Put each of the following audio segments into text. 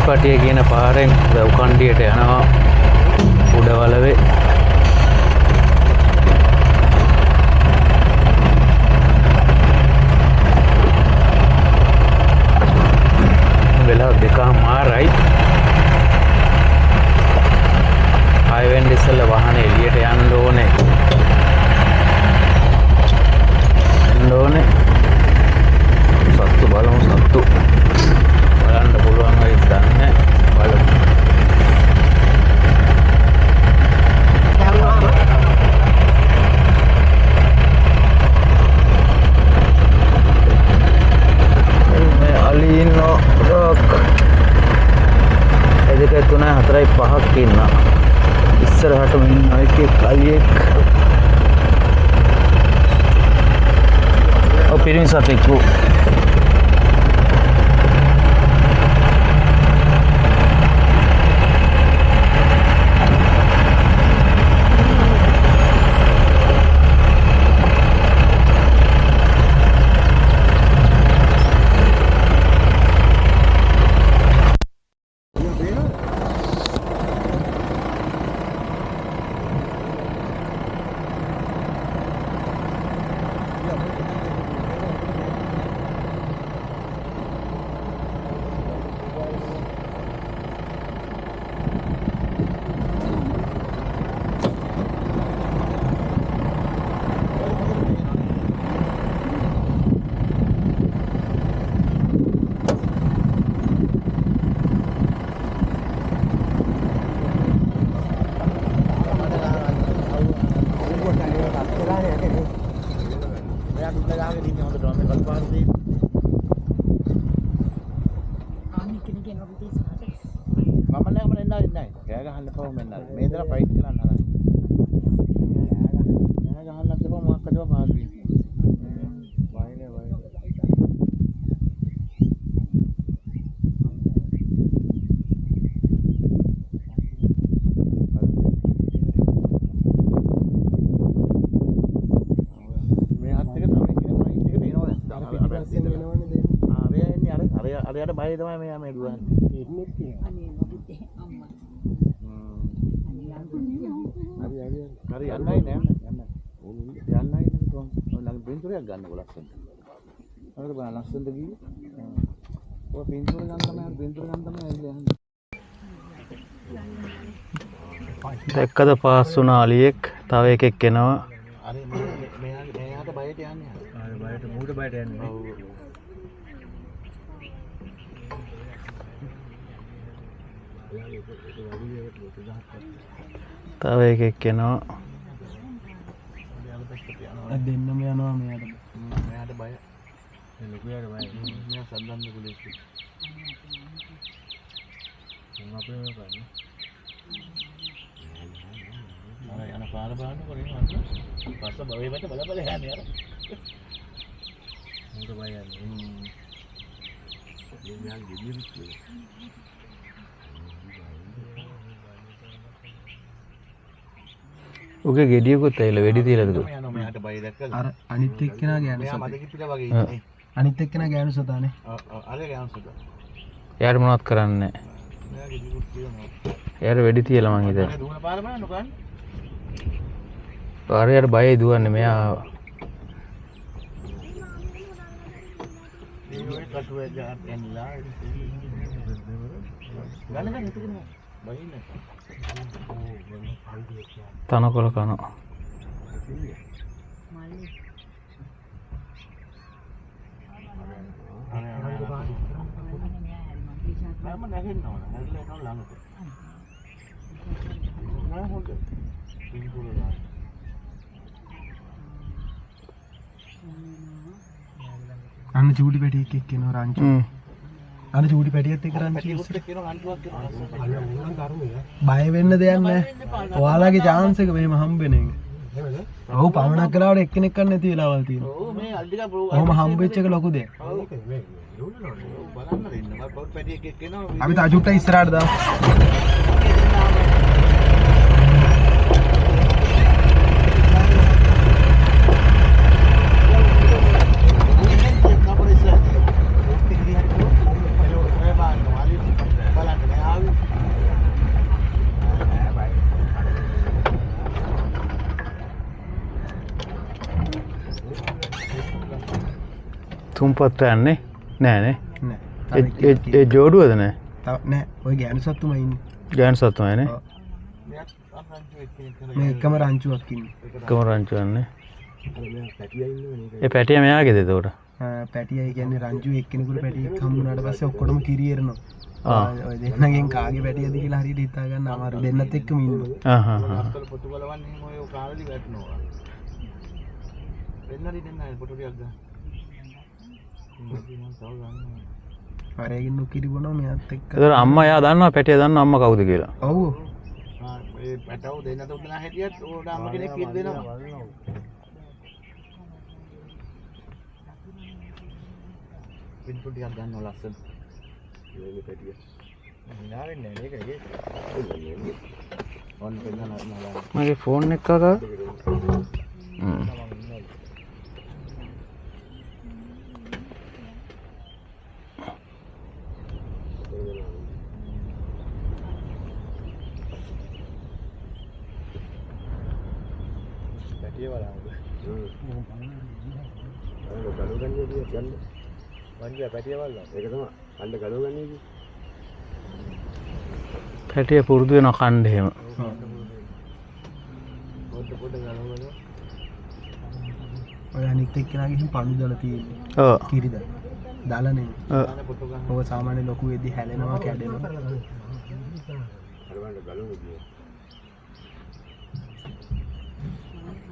අලිපටිය කියන පාරෙන් වැව්කණ්ඩියට යනවා උඩවලවේ. වෙලාව 2:00යි. ආයෙත් ඉස්සෙල්ලා වාහනේ එළියට යන්න ඕනේ. සත්තු බලමු සත්තු බලන්න පුළුවන් වෙයිද දන්නේ බලමු. මේ අලි ඉන්නෝ රොක් 1 2 3 4 5ක් ඉන්නවා. ඉස්සරහටම ඉන්න එකෙක් අලියෙක්. පිරිමි සතෙක්ු අරයට බය තමයි මෙයා මේ දුවන්නේ. ඉන්නේ කියලා. අනේ මගේ අම්මා. හරි යන්නයි නෑ යන්නයි. යන්නයි නේද? ළඟ පින්තූරයක් ගන්නකො ලස්සනට. අරකට බලන්න ලස්සනට ගියේ. ඔය පින්තූර ගන්න තමයි යන්නේ. දැක්කද පාස් වුණ අලියෙක් තව එකෙක් එනවා. අර මෙයාට බයට යන්නේ. අර බයට මූට බයට යන්නේ. තව එකෙක් එනවා. දෙන්නම යනවා මෙයාට බය. ඒ ලොකුයාට බය. මෙයා සද්දන්නේ කුලෙක්. මම අපේ මේ කරන්නේ. අර යන පාර බලන්නකො නේ අන්න. පස්ස බවේ මත බල යන්නේ අර. මොකද බය යන්නේ. මෙයා ගෙඩියක් ඔගේ ගෙඩියකුත් ඇවිල්ලා වෙඩි තියලාද? මෙයාට බය දැක්කද? අර අනිත් එක්කෙනා ගෑනු සතා. මෙයා මද කිපිලා වගේ ඉන්නේ. අනිත් එක්කෙනා ගෑනු සතානේ. අර ගෑනු සතා. එයාට මොනවත් කරන්නේ නැහැ. මෙයා ගෙඩියකුත් තියනවා. එයාට වෙඩි තියලා මං හිතන්නේ. දුවන පාර බලන්නකො අන්න. පාරයට බයයි දුවන්නේ මෙයා. මේ කටුවේ ගන්නලා. ගන්න හිතගෙන බයින්නේ. තනකොළ කනවා. අන්න චූටි පැටියෙක් එක්කෙනවා රංචු. අන්න චූටි පැටියෙක් එක්ක රංචු බය වෙන්න දෙයක් නැහැ. ඔයාලගේ chance එක මෙහෙම හම්බෙන එක. ඔව් පමණක් කලාවට එක්කෙනෙක් ගන්න නැති වෙලාවල් තියෙනවා. ඔව් මේ අල්ටික ඔහොම හම්බෙච්ච එක ලොකු දෙයක්. ඔව් මේ බලන්න දෙන්න. මම පොත් පැටියෙක් එක්කෙනවා. අපි තාජුට්ට ඉස්සරහට දාමු. බලන්න තුම්පත් යන්නේ නෑනේ. ඒ ජෝඩුවද නෑ? නෑ. ඔය ගෑනු සත්තුමයි ඉන්නේ. ගෑනු සත්තුමයිනේ. මේ එකම රංචුවක් ඉන්නේ. එකම රංචුවන්නේ. ඒ පැටිය මෙයාගේද එතකොට? පැටියයි කියන්නේ රංචු එක්කෙනෙකුට පැටියෙක් හම්බුනාට පස්සේ ඔක්කොටම කිරි එරනවා. ඔය දෙන්නගෙන් කාගේ පැටියද කියලා හරියට හිතා ගන්න අමාරු. දෙන්නත් එක්කම ඉන්නවා. පොතු බලවන්නේ එහෙම ඔය කාලෙදි වැටෙනවා. දෙන්නරි දෙන්නයි පොතු ටිකක් ගන්න. අරගෙන කිරි බොනවා මෙයාත් එක්ක. ඒතර අම්මා එයා දන්නවා පැටිය දන්නවා අම්මා කවුද කියලා. ඔව්. ඒ පැටව දෙන්නට උදලා හැටියත් ඕඩ අම්ම කෙනෙක් කිරි දෙනවා. පින්පු ටිකක් ගන්නවා ලස්සන. මේ පැටිය. හිනා වෙන්නේ නැහැ නේද? ඔන්න පෙන්නනවා. මගේ ෆෝන් එක කකා. පැටිය බලන්න. ගලු ගන්නේ කියන්නේ. වන්දියා පැටිය බලන්න. ඒක තමයි. අඬ ගලු ගන්නේ කි. පැටිය පුරුදු වෙන කණ්ඩ එහෙම. පොඩ ගලවලා. ඔය අනිත් එක්කෙනාගෙන් පණු දාලා තියෙන්නේ. ඔව්. කිරිද. දාලා නෙමෙයි. ඔව්. ඔය සාමාන්‍ය ලොකු වෙද්දි හැලෙනවා කැඩෙනවා. අර බලන්න ගලවන්නේ කිය.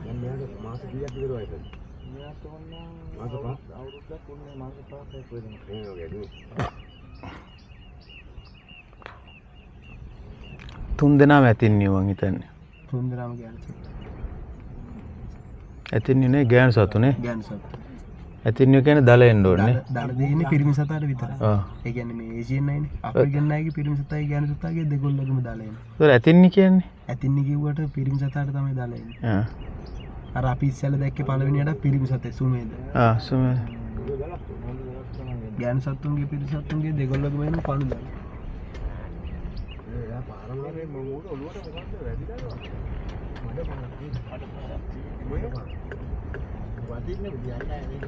දැන් මෙයාට මාස කීයක් විතර වයසද? මෙයාට ඕන මාස 5 අවුරුද්දක් උන්නේ මාස 5ක් වෙනවා. ඒ වගේ නේද? 3 දෙනාම ඇතින්නේ මං හිතන්නේ. 3 දෙනාම ගෑනු. ඇතින්නේ නේ ගෑනු සතුනේ. ගෑනු සතු. ඇතින්නේ කියන්නේ දල එන්න ඕනේ. දල දෙන්නේ පිරිමි සතාට විතරයි. ආ. ඒ කියන්නේ මේ ඒසියන් නයිනේ. අප්‍රිකන් නයිගේ පිරිමි සතයි ගෑනු සතාගේ දෙගොල්ලගම දල එන්නේ. ඒතර ඇතින්නේ කියන්නේ? ඇතින්නේ කිව්වට පිරිමි සතාට තමයි දල එන්නේ. ආ. අර අපි ඉස්සෙල්ලා දැක්කේ පළවෙනියට පිරිමි සතේ සුමේද. ආ සුමේද. ගෑනු සතුන්ගේ පිරිමි සතුන්ගේ දෙගොල්ලගම එන පණු දල.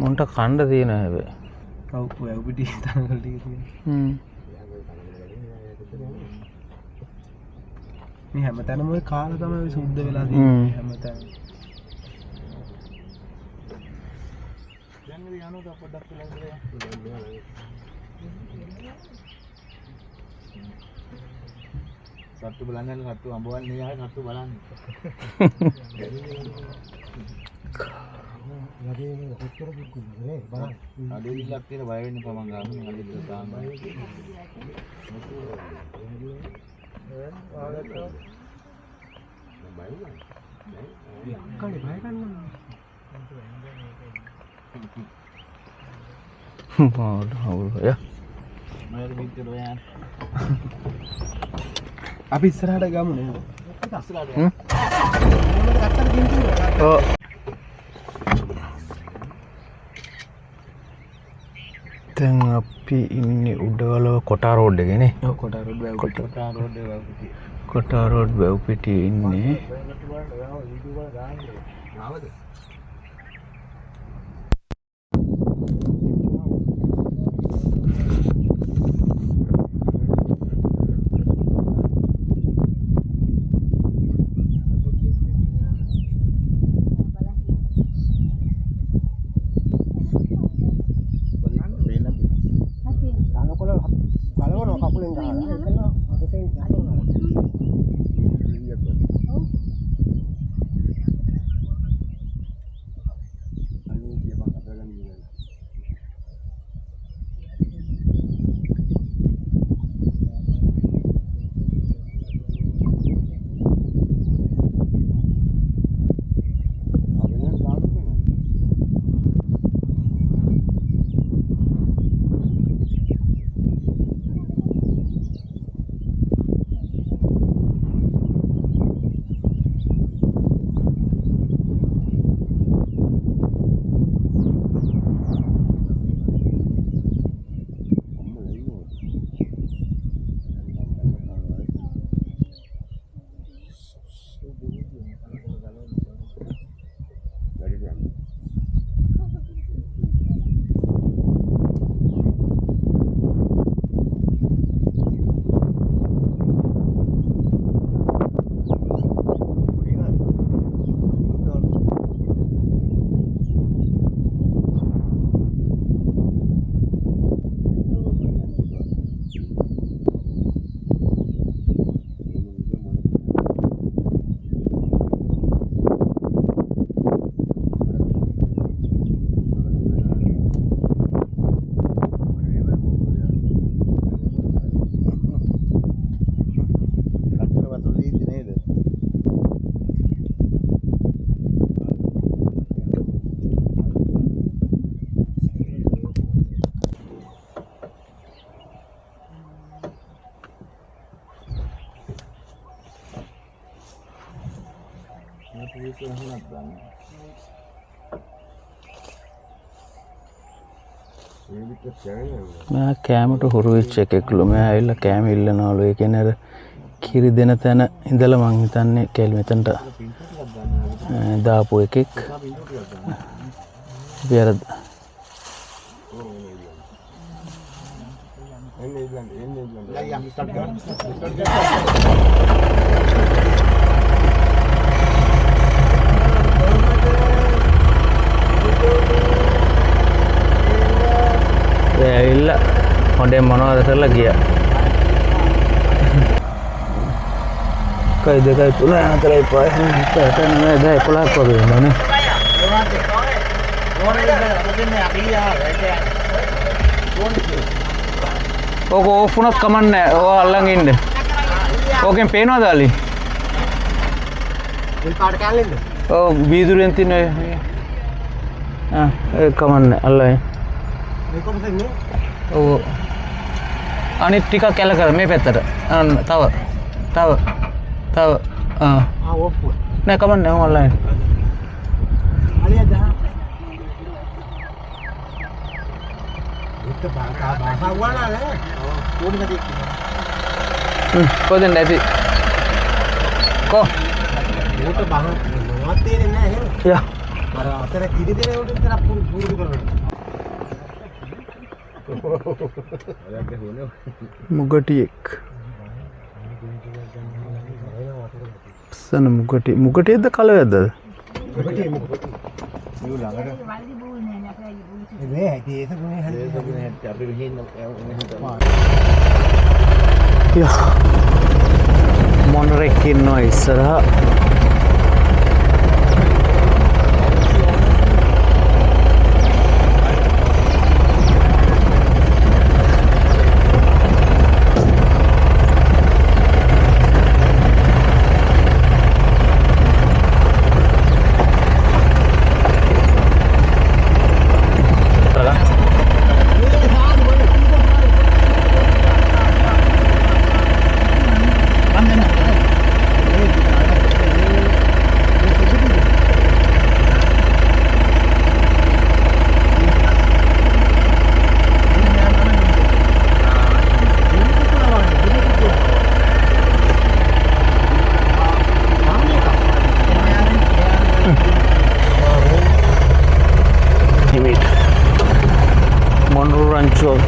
මොන්ට කණ්ඩ තියෙන හැබැයි. ඔව් ඔය පිටි තනගල ටික තියෙනවා. මේ හැමතැනම ඔය කාලා තමයි සුද්ධ වෙලා තියෙන්නේ හැමතැනම. දැන් මේ යනවා පොඩ්ඩක් කියලා ඉඳලා. සත්තු බලන්න සත්තු අඹවන්නේ ආයේ සත්තු බලන්න. යදී ඔච්චර දුක්ුනේ බලන්න. අඩේ ඉලක්ක තියෙන බය වෙන්න පමන් ගන්න. අඩේ දාන්න. අපි ඉස්සරහට ගමු නේද? ඉස්සරහට. ඔව්. දැන් අපි ඉන්නේ උඩවලව කොටා රෝඩ් එකේ නේ. ඔව් කොටා රෝඩ් වැව් පිටිය. කොටා රෝඩ් වැව් පිටියේ ඉන්නේ. ආවද? මෙයා කෑමට හුරු වෙච්ච එකෙක්ලු. මෙයා ඇවිල්ලා කෑම ඉල්ලනවලු. ඒ කියන්නේ අර කිරි දෙන තැන ඉඳලා මං හිතන්නේ කැලි මෙතනට දාපු එකෙක්. අපි අර ඇවිල්ලා හොඳේ මොනවද කරලා ගියා. 1 2 3 4 5 6 7 8 9 10 11ක් වගේ ඉන්නවනේ. ඕක ඕෆ් වුණත් කමක් නැහැ. ඕවා අල්ලන් ඉන්න. ඕකෙන් පේනවද අලි? උල් පාට කැල්ලෙන්ද? ඔව් බීදුරෙන් තින ඒ කමක් නැහැ. අල්ලයි. ඔව් අනිත් ටික කැල කර මේ පැත්තට. අන්න තව ඔප්පුව නෑ කමක් නෑ ඔන්ලයින්. අලිය දා උත් බාසා වුණා නෑ. ඕනි කදී. කොහෙන්ද ඇති? කො උත් බහ මොනවත් තේරෙන්නේ නෑ නේද? යා අර අතර කිරි දෙන උඩ විතර පුරුදු කරනවා. මුගටියෙක් සන මුගටියද කලවැද්දද? මොනරෙක් ඉන්නවා ඉස්සරහා.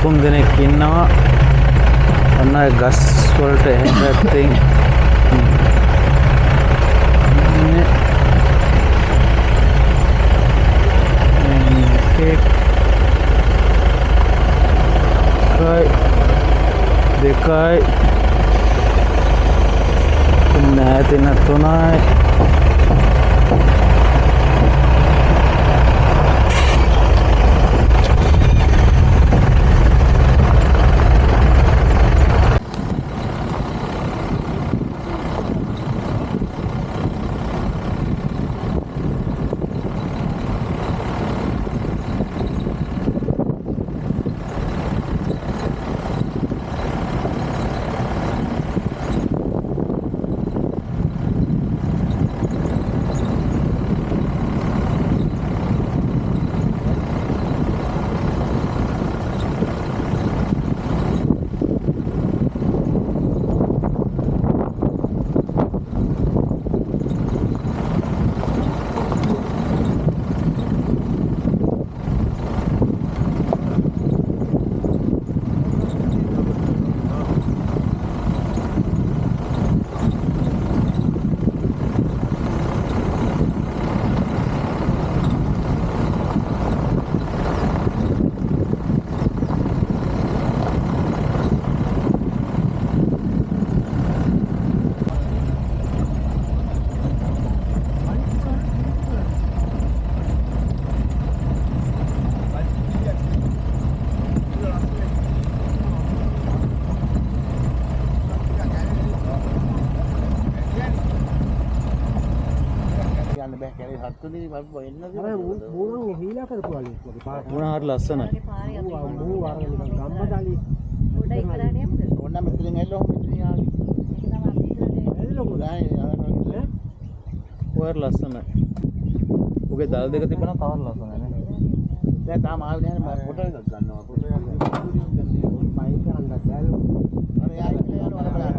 තුන් දෙනෙක් ඉන්නවා. ඔන්න ඒ ගස් වලට එහෙම පැත්තෙන් දෙකයි නැතින තුනයි හරි ලස්සනයි. ඔය ලස්සනයි. ඔගේ දල් දෙක තිබ්බනම් තවත් ලස්සනයි නේ. දැන් තාම ආවේ නැහැ ෆොටෝ එකක් ගන්නවා. ෆොටෝ එකක් මයික් එක අල්ලලා ගාලු. අර යායි කියලා යනවා බලන්න.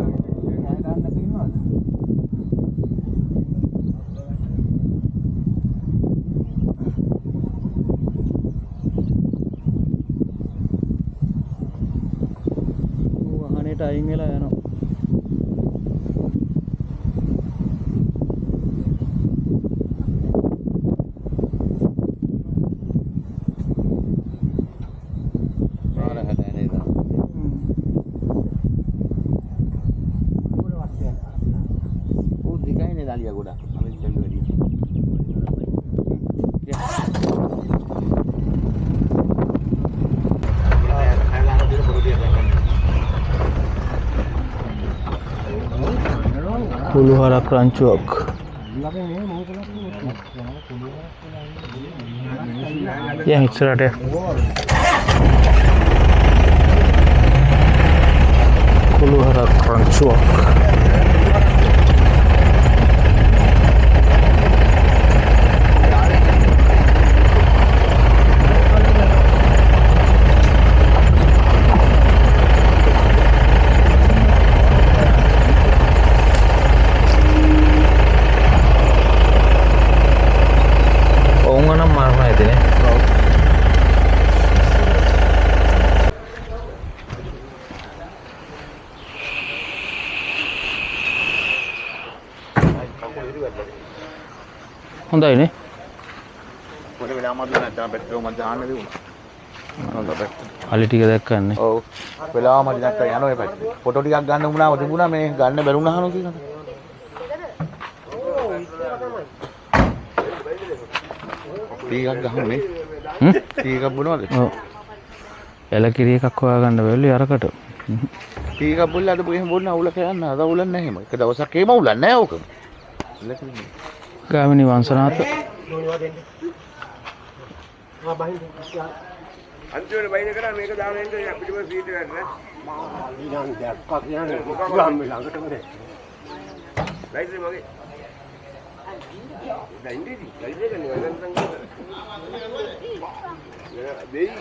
යායි ගන්න තියෙනවද? වහනේට අයින් වෙලා යනවා. කුළුහරක් රංචුවක්. yang ඉස්සරහට කුළුහරක් රංචුවක්. හොඳයි නේ. පොඩි වෙලාවම නැත්නම් පෙට්‍රෝල් මන් දාන්න දුන්නා. හොඳයි. අලි ටික දැක්කන්නේ. ඔව්. වෙලාවම නැත්නම් යනවා ඒ පැත්තේ. ෆොටෝ ටිකක් ගන්න උනාම තිබුණා මේ ගන්න බැරුණා අහනවා කියනවා. ටිකක් ගහන්නේ. ටිකක් බොනවද? ඔව්. එලකිරි එකක් හොයාගන්න බැලුවේ අරකට. ටිකක් බොල්ලා අද එහෙම බොන්න අවුල කියන්න අද අවුල නැහැ එහෙම. එක දවසක් එහෙම අවුල නැහැ ඕක. ගාමිණී වංශනාත අන්තිමට බයින කරා මේක දාගෙන ඉන්න පිටිපස්ස සීට් එකට නේ ඊළඟ දැක්කා කියන්නේ ගාම් ළඟටම නේ ලයිට් එක මගේ දැන් ඉන්නේ ලයිට් එක නේ වෙනසක් නෑ දෙයි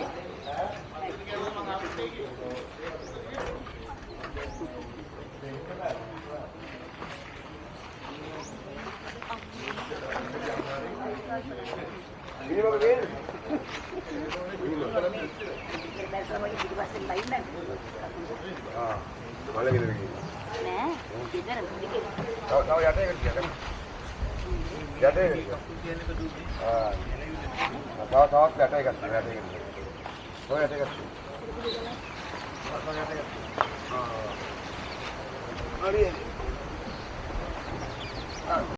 ini mau ke boleh gitu begini. Nah, tidak begini. Tahu ya kan? Ya deh. Tahu ya deh kan. Tahu ya deh kan. Ari